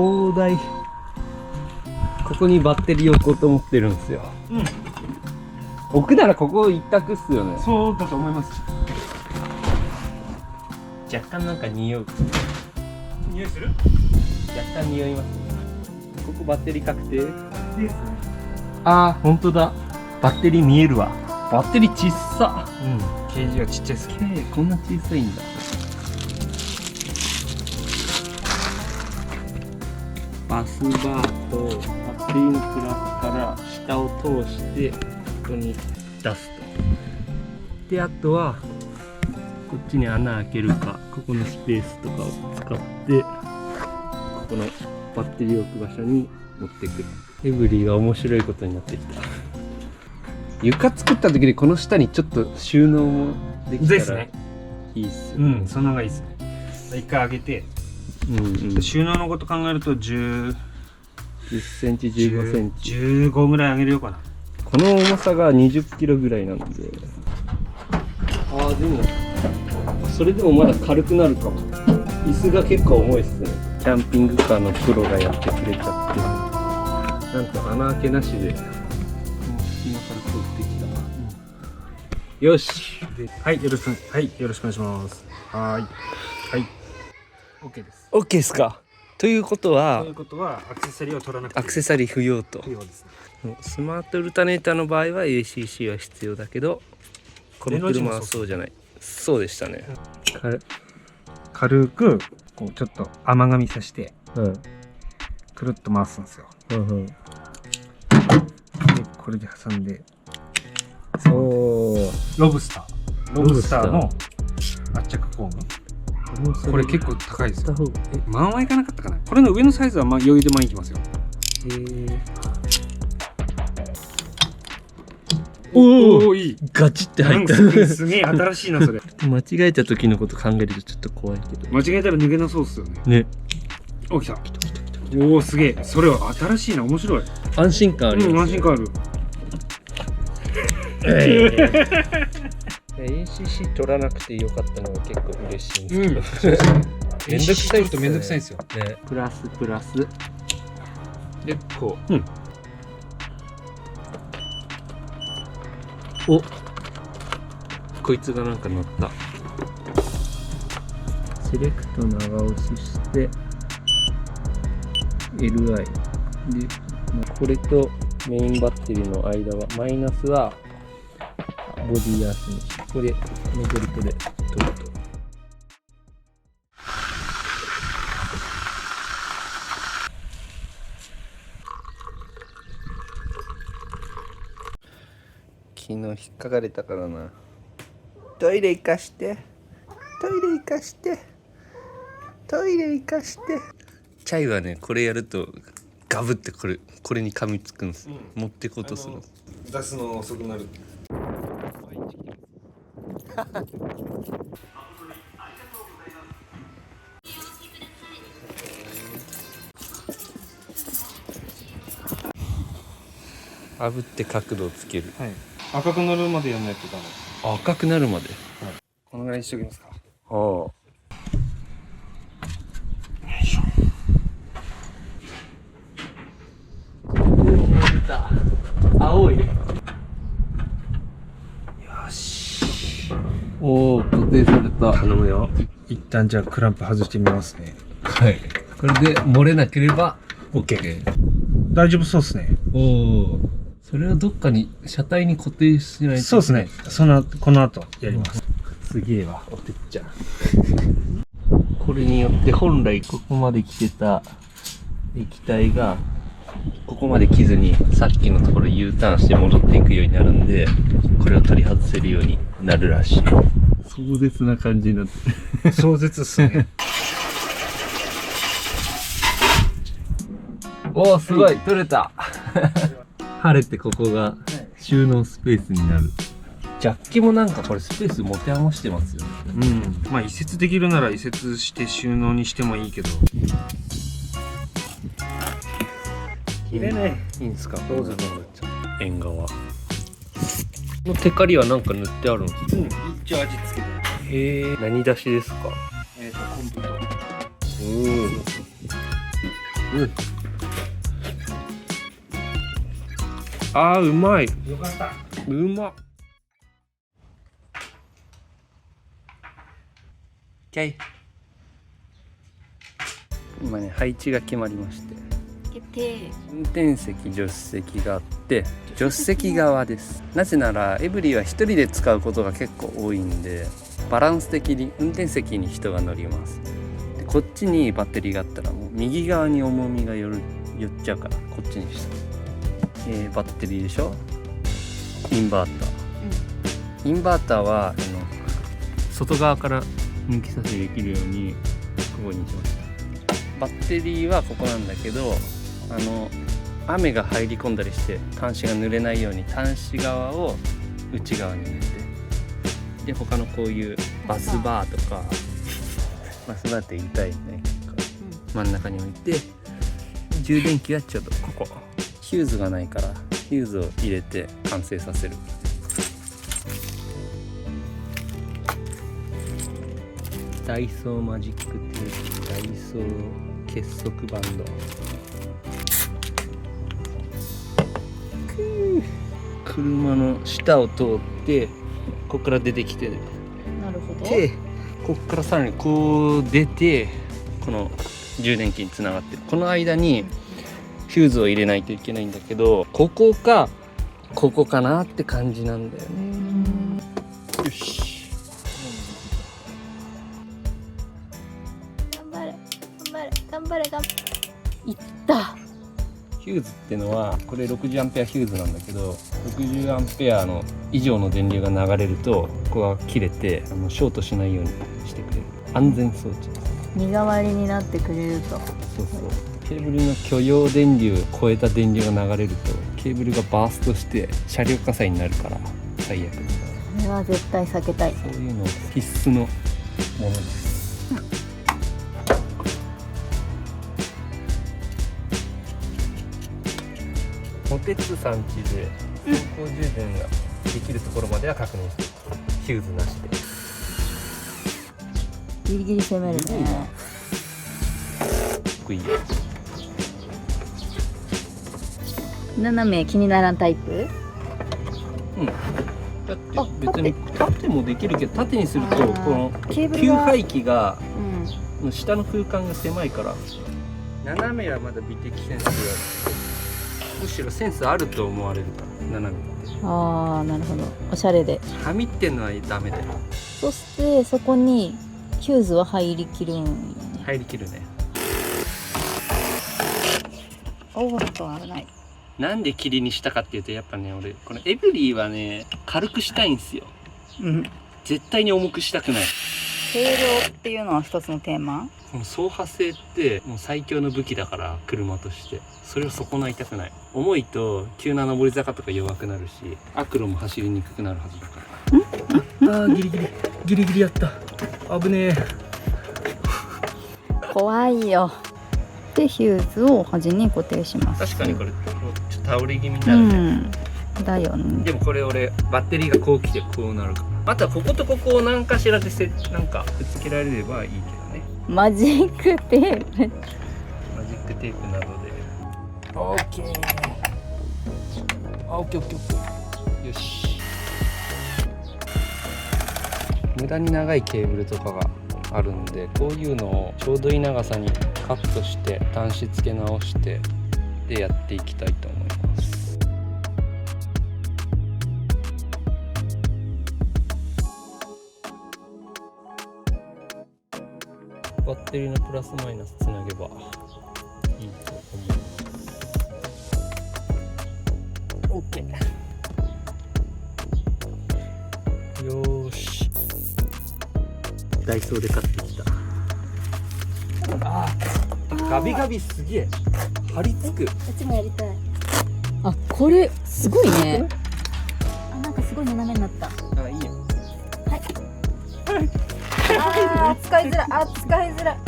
砲台、ここにバッテリー置こうと思ってるんですよ。置くならここ一択っすよね。そうだと思います。若干なんか匂う。匂いする？若干匂いますね。ここバッテリー確定ですね。あー、ほんとだ。バッテリー見えるわ。バッテリーちっさ。ケージがちっちゃいですけど。こんな小さいんだ。バスバーとバッテリーのプラスから下を通してここに出すと。で、あとはこっちに穴開けるか、ここのスペースとかを使ってここのバッテリーを置く場所に持ってくる。エブリィが面白いことになってきた。床作った時にこの下にちょっと収納もできたらですね。いいっすよね。その方がいいですね。一回上げて、収納のこと考えると10センチ、15センチ。 15ぐらい上げるようかな。この重さが20キロぐらいなんで。ああ、でもそれでもまだ軽くなるかも。椅子が結構重いっすね。キャンピングカーのプロがやってくれちゃって、なんと穴開けなしで隙間から通ってきた。よし。はい、よろしくお願いします。はい、OK です。 OK ですか。ということはということはアクセサリーを取らなくていい。アクセサリー不要と。不要ですね。スマートオルタネーターの場合は ACC は必要だけど、この車はそうじゃない。そうでしたね。軽くこうちょっと甘噛みさせてうん。くるっと回すんですよ。でこれで挟んで、おお。ロブスターの圧着工具。これ結構高いですよ。万はいかなかったかな。これの上のサイズは余裕で万いきますよ。おお、いい。ガチって入った。すげえ新しいなそれ。間違えた時のこと考えるとちょっと怖いけど。間違えたら抜けなそうっすよね。ね。お、来た。おお、すげえ。それは新しいな、面白い。安心感あります。安心感ある。ACC 取らなくてよかったのが結構嬉しいんですけど。めんどくさいっすね。めんどくさいんですよ。ね。プラスでこう。お、こいつがなんか乗った。セレクト長押しして LI で、これとメインバッテリーの間はマイナスはボディアースにして、ここでノベルトで取ると。昨日引っかかれたからな。トイレ行かして、チャイはね、これやるとガブってこれに噛みつくんです、持ってこうとする。出すの遅くなる。炙って角度をつける。はい。赤くなるまでやんないとダメ。赤くなるまで。このぐらいにしておきますか。青い。よし。おお、固定された。頼むよ。一旦じゃあクランプ外してみますね。はい。これで漏れなければ OK。大丈夫そうですね。おお。それはどっかに車体に固定しないと。そうですね。この後やります。すげえわ、おてっちゃん。これによって本来ここまで来てた液体がここまで来ずにさっきのところ U ターンして戻っていくようになるんで、これを取り外せるようになるらしい。壮絶な感じになってる。壮絶っすね。おお、すごい取れた。晴れてここが収納スペースになる。ジャッキもなんかこれスペース持て余してますよね。まあ移設できるなら移設して収納にしてもいいけど。切れない。いいんですか。どうぞ。縁側のテカリはなんか塗ってあるんですか。一応味付けて。へえ。何出しですか。昆布と。あーうまい。よかった。うまっ。今ね配置が決まりまして、決定。運転席助手席があって、助手席側です。なぜならエブリィは一人で使うことが結構多いんで、バランス的に運転席に人が乗ります。でこっちにバッテリーがあったらもう右側に重みが寄っちゃうからこっちにした。バッテリーでしょ、インバーター、インバーターは外側から抜き差しできるようにここにしました。バッテリーはここなんだけど、雨が入り込んだりして端子が濡れないように端子側を内側に入れて、で他のこういうバスバーとかバスバーって言いたいね、真ん中に置いて、充電器はちょっとここヒューズがないからヒューズを入れて完成させる。ダイソーマジックテープ、ダイソー結束バンド。車の下を通ってここから出てきて、なるほど。でここからさらにこう出てこの充電器につながってる。この間にフューズを入れないといけないんだけど、ここかここかなって感じなんだよね。よし、頑張れ頑張れ頑張れ頑張れ。いった。ヒューズってのはこれ60アンペアヒューズなんだけど、60アンペアの以上の電流が流れるとここが切れてショートしないようにしてくれる安全装置です。身代わりになってくれると。そうそう、ケーブルの許容電流を超えた電流が流れるとケーブルがバーストして車両火災になるから最悪。それは絶対避けたい。そういうの必須のものです。モテツさん家で走行充電ができるところまでは確認して、ヒューズなしでギリギリ攻めるね。いいよ。斜め気にならんタイプ？うん。だって別に縦もできるけど、縦にするとこのケーブル給が排気が下の空間が狭いから、斜めはまだ美的センスがある。むしろセンスあると思われるから斜めって。ああ、なるほど。おしゃれで。はみってんのはダメだよ。そしてそこにヒューズは入りきるんよね。入りきるね。おっと危ない。なんで霧にしたかっていうと、やっぱね、俺このエブリィはね軽くしたいんですよ。絶対に重くしたくない。軽量っていうのは一つのテーマ。この走破性ってもう最強の武器だから、車としてそれを損ないたくない。重いと急な上り坂とか弱くなるし、アクロも走りにくくなるはずだから。あーギリギリやった。危ねえ。怖いよ。でヒューズを端に固定します。確かにこれちょっと倒れ気味になるね。だよね。でもこれ俺バッテリーがこう来てこうなるから、あとはこことここを何かしらでなんかくっつけられればいいけどね。マジックテープ。マジックテープなどで。オッケー。オッケー。よし。無駄に長いケーブルとかがあるんで、こういうのをちょうどいい長さにカットして端子付け直してでやっていきたいと思います。バッテリーのプラスマイナスつなげばいいと思います。 OK。 よーし、ダイソーで買ってきた。ガビガビすげえ張り付く。うちもやりたい。あ、これすごいね。あ、なんかすごい斜めになった。あ、いいよ。はい。あー、使いづらい。あ、使いづらい。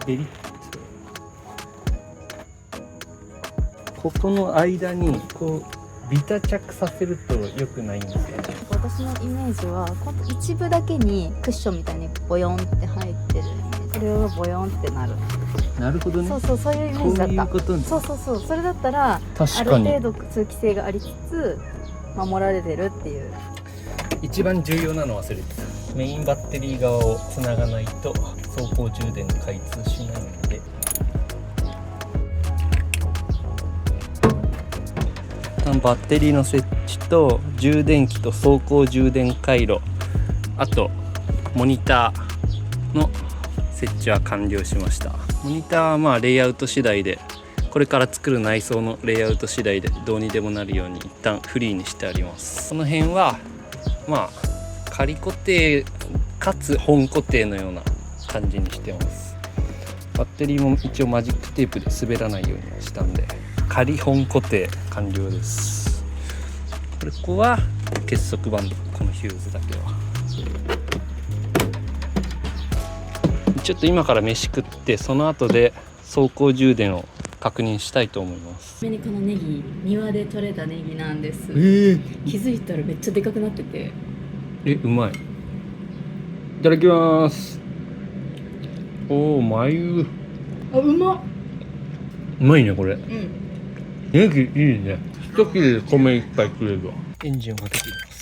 ベリッ。ここの間にこうビタ着させると良くないんですよね。私のイメージはこの一部だけにクッションみたいにボヨンって入ってるイメージで、れをボヨンってなる。なるほどね。そうそう、そういうイメージだった。こういうことね。そうそうそう、それだったらある確かに程度通気性がありつつ守られてるっていう。一番重要なの忘れてた。メインバッテリー側をつながないと走行充電開通しないので、バッテリーの設置と充電器と走行充電回路、あとモニターの設置は完了しました。モニターはまあレイアウト次第で、これから作る内装のレイアウト次第でどうにでもなるように一旦フリーにしてあります。この辺はまあ仮固定かつ本固定のような感じにしてます。バッテリーも一応マジックテープで滑らないようにしたんで、仮本固定完了です。ここは結束バンド、このヒューズだけは。ちょっと今から飯食って、その後で走行充電を確認したいと思います。ちなみにこのネギ、庭で採れたネギなんです。気づいたらめっちゃでかくなってて、うまい。いただきます。おお、眉あ、うまっ。うまいねこれ。うん。ネギいいね。一切れで米いっぱい食えるわ。エンジンをかけています。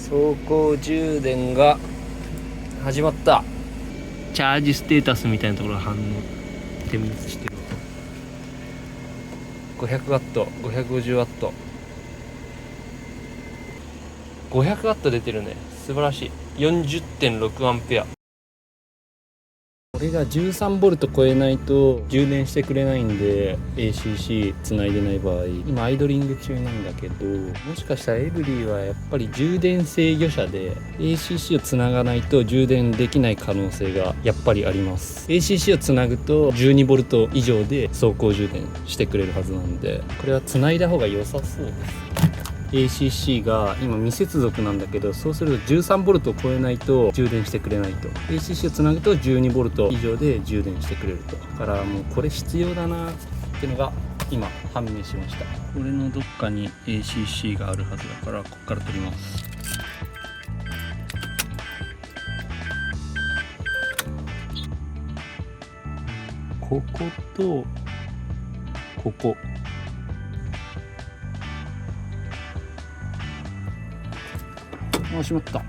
走行充電が始まった。チャージステータスみたいなところが反応点滅してる。500ワット、550ワット、500ワット出てるね。素晴らしい。40.6 アンペア。これが13ボルト超えないと充電してくれないんで、 ACC つないでない場合、今アイドリング中なんだけど、もしかしたらエブリィはやっぱり充電制御車で ACC をつながないと充電できない可能性がやっぱりあります。 ACC をつなぐと12ボルト以上で走行充電してくれるはずなんで、これはつないだ方が良さそうです。ACC が今未接続なんだけど、そうすると 13V を超えないと充電してくれないと。 ACC をつなぐと 12V 以上で充電してくれると。だからもうこれ必要だなっていうのが今判明しました。これのどっかに ACC があるはずだから、ここから取ります。こことここ、あ、しまった。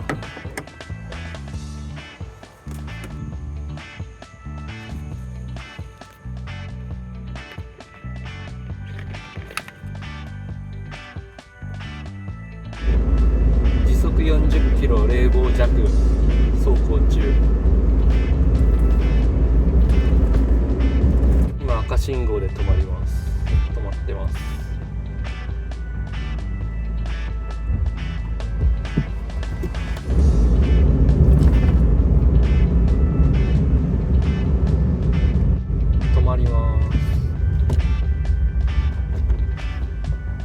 時速40キロ、冷房弱、走行中。今赤信号で止まります。止まってます。止まります。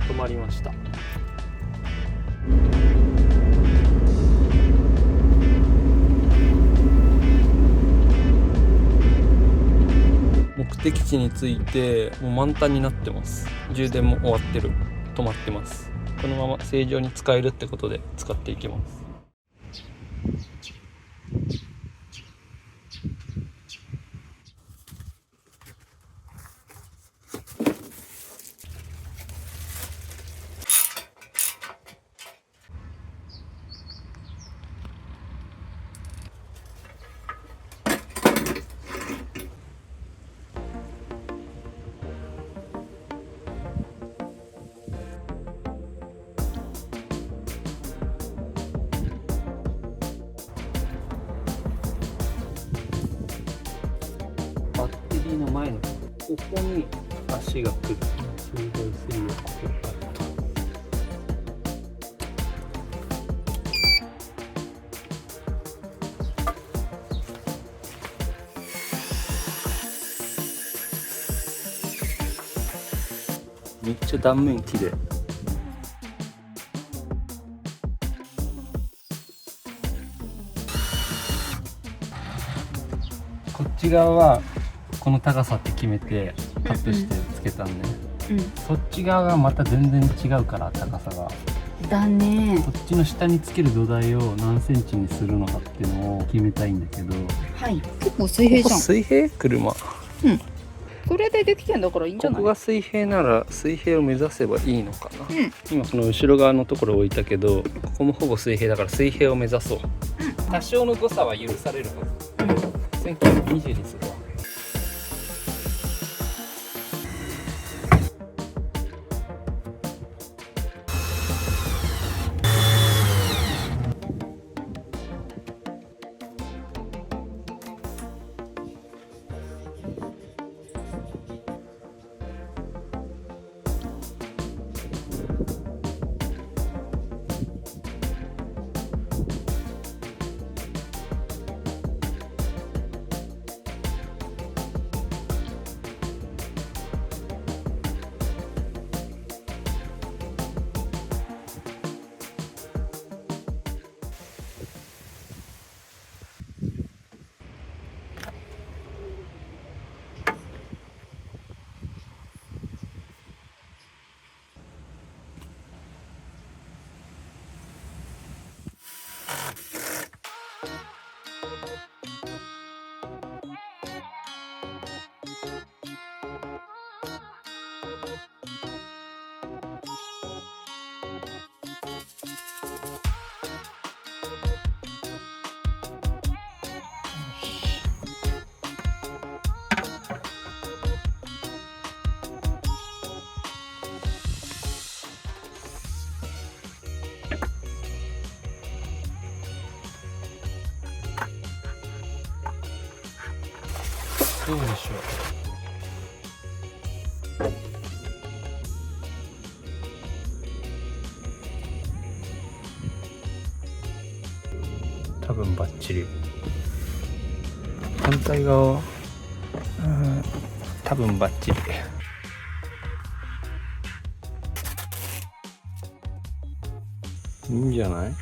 止まりました。目的地に着いてもう満タンになってます。充電も終わってる。止まってます。このまま正常に使えるってことで使っていきます。バッテリーの前のここに足が来る。水道水をここからめっちゃ断面綺麗。こっち側はこの高さって決めてカットしてつけたんで、そっち側がまた全然違うから高さが。だね。こっちの下につける土台を何センチにするのかっていうのを決めたいんだけど。はい。結構水平じゃん。水平車。これでできてんだからいいんじゃない？ここが水平なら水平を目指せばいいのかな。うん。今この後ろ側のところ置いたけど、ここもほぼ水平だから水平を目指そう。多少の誤差は許されるはず。1920にするわ。どうでしょう。多分バッチリ。反対側は多分バッチリ。いいんじゃない？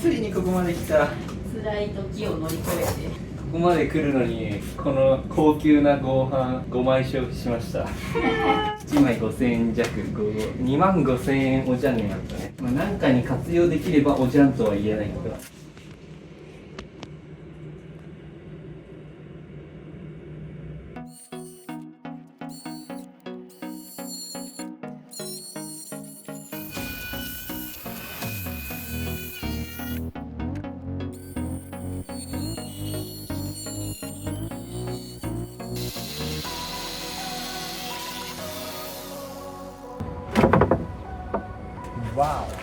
ついにここまで来た。辛い時を乗り越えて。ここまで来るのにこの高級な合板5枚消費しました。1枚5000円弱、2万5000円おじゃんになったね。まあ、何かに活用できればおじゃんとは言えないけど。わお。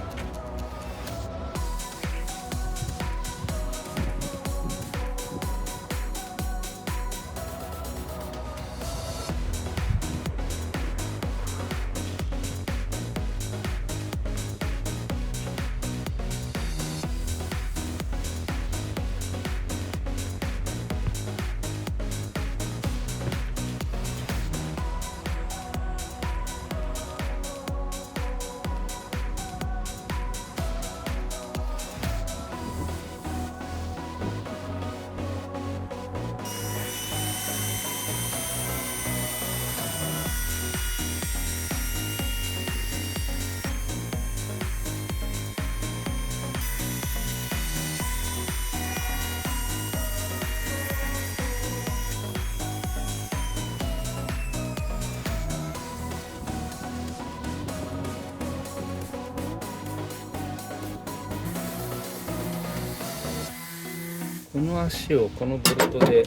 この足をこのボルトで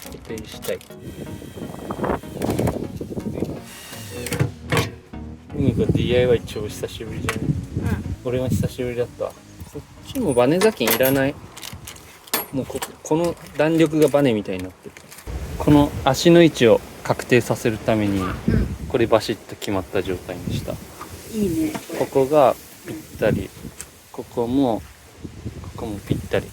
固定したい。DIY 超久しぶりじゃん。俺も久しぶりだったわ。こっちもバネ座金いらない。もうこの弾力がバネみたいになってる。この足の位置を確定させるために、これバシッと決まった状態にした。いいね。ここがぴったり、ここもぴったり。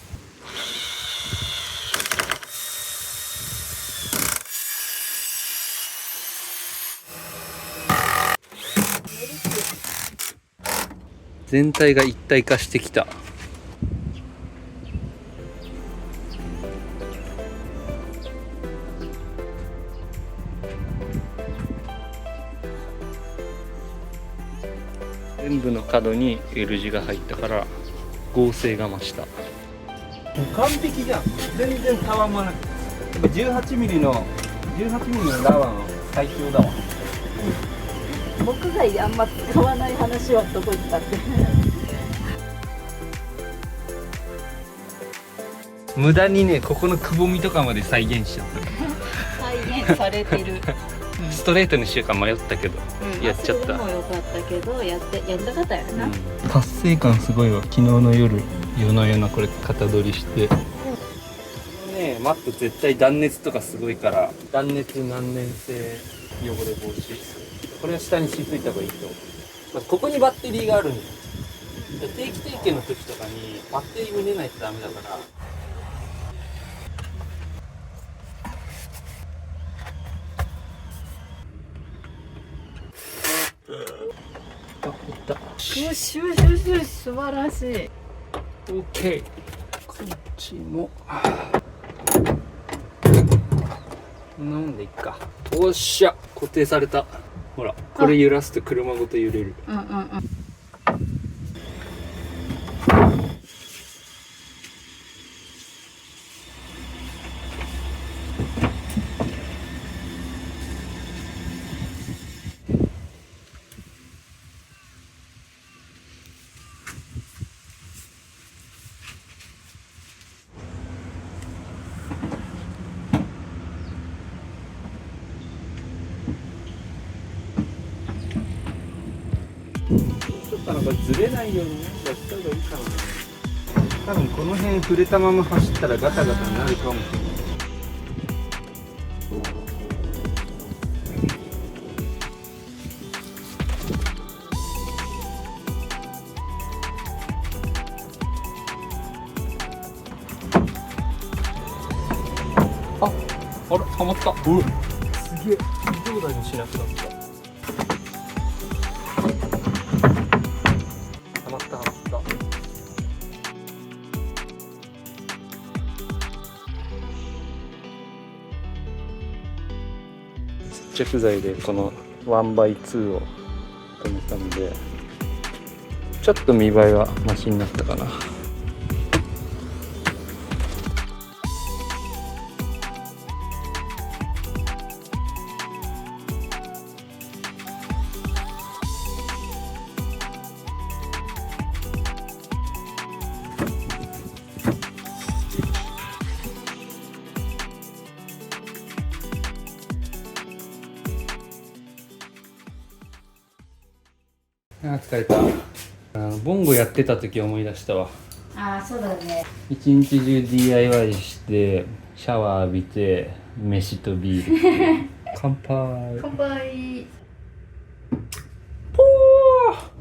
全体が一体化してきた。全部の角に L 字が入ったから合成が増した。完璧じゃん。全然たわまない。18ミリのラワン最強だわ。僕があんま使わない話はどこ行ったって。無駄にね、ここのくぼみとかまで再現しちゃった。再現されてる。ストレートにしようか迷ったけど、やっちゃった。それでもよかったけど、やりたかったよな。達成感すごいわ。昨日の夜なこれ型取りして。ね、マット絶対断熱とかすごいから、断熱難燃性汚れ防止。これは下に敷いといた方がいいと。まずここにバッテリーがあるんです。定期点検の時とかにバッテリー見れないとダメだから。よしよしよしよし、素晴らしい。OK。こっちもなんでいっか。おっしゃ、固定された。ほら、これ揺らすと車ごと揺れる。うんうんうん。ちょっとなんかずれないようにやった方がいいかな。多分この辺触れたまま走ったらガタガタになるかもしれない。あれはまった。おい、すげえ。微動だにしなくなった。はまった。接着剤でこの 1x2 を留めたので、ちょっと見栄えはマシになったかな。疲れた。ボンゴやってた時思い出したわ。ああ、そうだね。一日中 DIY してシャワー浴びて飯とビールって乾杯。乾杯。ポー。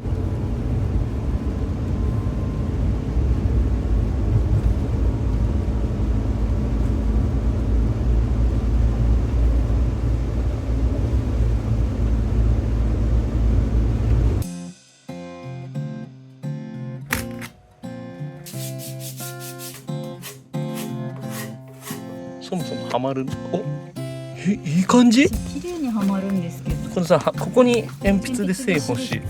そもそもハマる。お、いい感じ。綺麗にはまるんですけど。このさ、ここに鉛筆で線欲しい。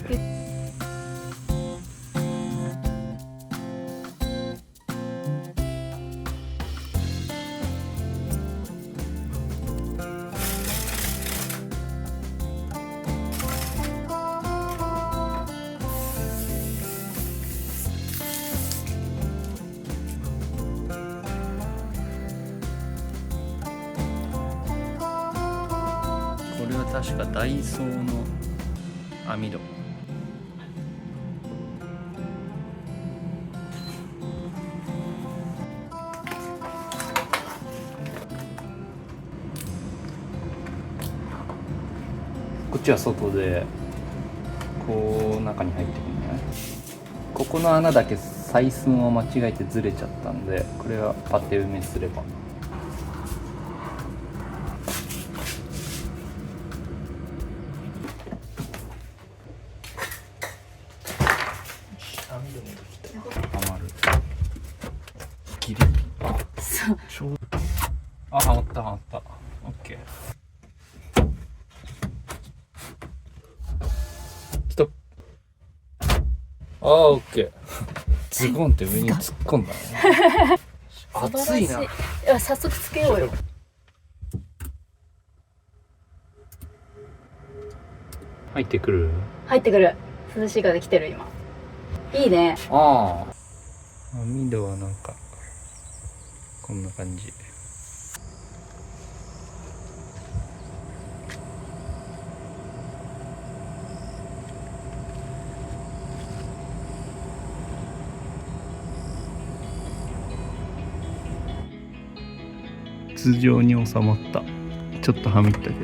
これは確かダイソーの網戸。こっちは外でこう中に入ってくるんじゃない？ここの穴だけ採寸を間違えてずれちゃったんで、これはパテ埋めすれば。余る。ギリギリ。そう。ちょうど。あ、はまったはまった。オッケー。ストップ。ああ、オッケー。ズボンって上に突っ込んだね。熱いな。いや、早速つけようよ。入ってくる。入ってくる。涼しい風来てる今。いいね。ああ。網戸はなんかこんな感じ。筒状に収まった。ちょっとはみったけど。